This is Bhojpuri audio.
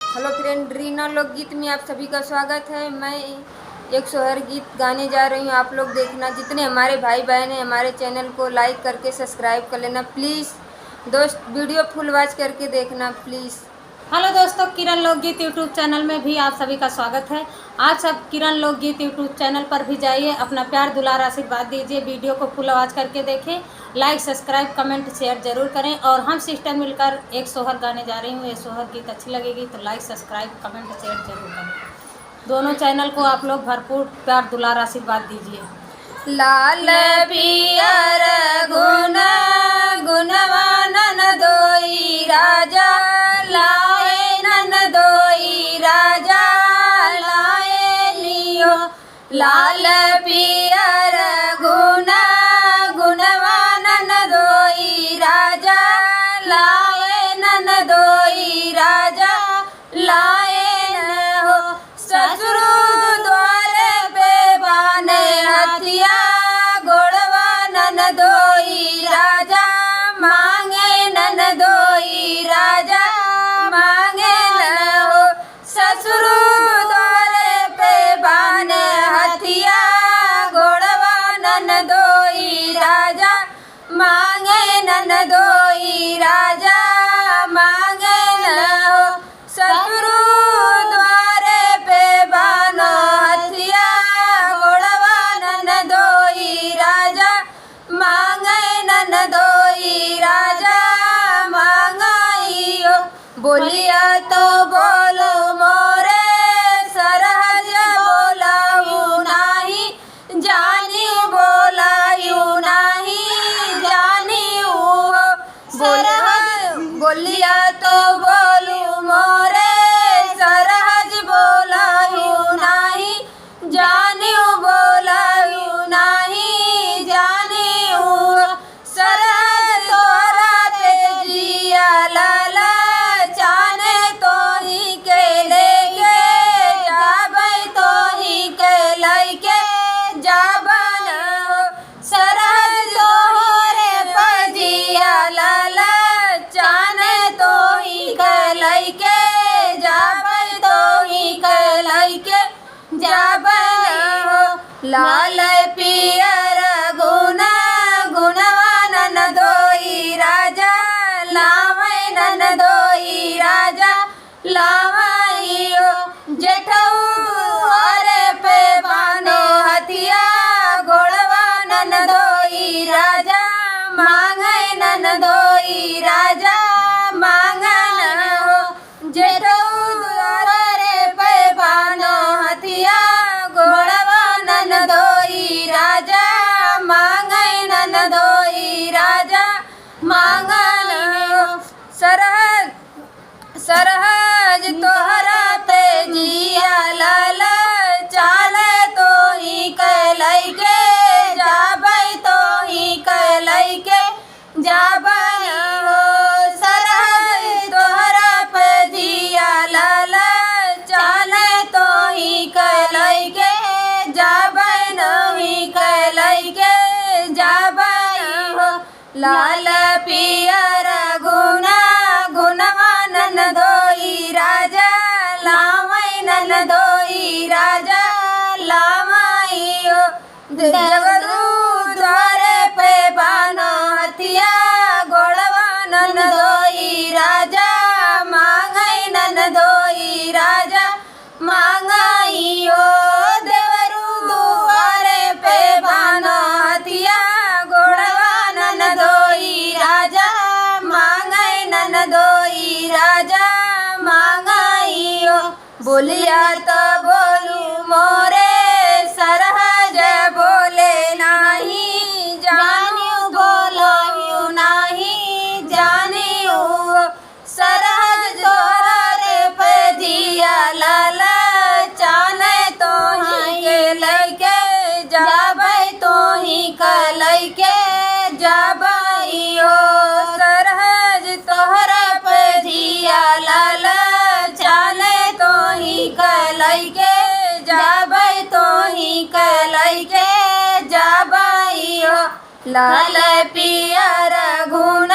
हेलो फ्रेंड, रीना लोकगीत में आप सभी का स्वागत है। मैं एक सोहर गीत गाने जा रही हूँ। आप लोग देखना, जितने हमारे भाई बहन हैं हमारे चैनल को लाइक करके सब्सक्राइब कर लेना प्लीज़। दोस्त, वीडियो फुल वॉच करके देखना प्लीज़। हेलो दोस्तों, किरण लोकगीत यूट्यूब चैनल में भी आप सभी का स्वागत है। आप सब किरण लोकगीत यूट्यूब चैनल पर भी जाइए, अपना प्यार दुलार आशीर्वाद दीजिए, वीडियो को फुल आवाज़ करके देखें, लाइक सब्सक्राइब कमेंट शेयर जरूर करें। और हम सिस्टर मिलकर एक सोहर गाने जा रही हूँ। ये सोहर गीत अच्छी लगेगी तो लाइक सब्सक्राइब कमेंट शेयर जरूर करें। दोनों चैनल को आप लोग भरपूर प्यार दुलार आशीर्वाद दीजिए। लाल पियर गुन गुणवानन दोई राजा लाए, नन दोई राजा लाए लियो। लाल पियर गुन गुणवानन दोई राजा लाए, नन दोई राजा लाए न हो। ससुर द्वार पे बाने हथिया गोड़वा, नन दोई राजा मांगे, नन दोई राजा मांगे न हो। ससुर द्वार पे बाने हथिया गोड़वा, नन दोई राजा मांगे, नन दोई राजा मांगे न हो। ससुर द्वार पे बानो हथिया गोड़वा, नन दोई राजा मांगे, नन दोई राजा मांगाइयो। बोलिया तो बोलो मोरे सरहज बोलाऊ नाही, जानी बोलायू नाही जानी हो। बोलिया तो बोलू मोरे सरहज बोलायू नाही, जानी बोलायू नाही जानी हो। सरहज तोरा पे जिया लाला चाने तो ही के लेके जाबै, तो ही के लैके जाबन हो। सरहज तोहरे पजिया लाला चाने तो ही के लैके जाबै, तो ही के लैके जाबन हो। लाल पियर गुन गुणवानन दोई राजा लावै, नन दोई राजा लावैयो। जेठऊ द्वारे पे बानो हथिया गोड़वा, नन दोई राजा मांगे, नन दोई राजा मांगन हो। जेठऊ द्वारे पे बानो हथिया गोड़वा, नन दोई राजा मांगे, नन दोई राजा मांगन हो। सरहज सरहज तोहरा पे जिया लाला चाले, तो ही के लैके जाबै, तो ही के लैके जाबन हो। सरहज तोहरा पे जिया लाला चाले, तो ही के लैके जाबै, नहीं के लैके जाबै हो। लाल पियर गुन गुणवानन दोई राजा लावै, नन दोई राजा लावैयो। जगदू द्वार पे बानो हथिया गोड़वा, नन दोई राजा मांगै, नन दोई राजा मांगाइयो। देवरू द्वार पे बानो हथिया गोड़वा, नन दोई राजा मांगै, नन दोई राजा मांगाइयो। बोलिया तो बोलू मोरे सरहज बोले नाही, जानियो बोलायू नाही जानी हो। सरहज द्वार पे जिया लाला चाने, तो ही के लैके जाबै, तो ही के लैके जाबैयो। सरहज तोहरा पे जिया लाला चाने, तो ही के लैके जाबै, तो ही के लैके जाबैयो। लाल पियर गुन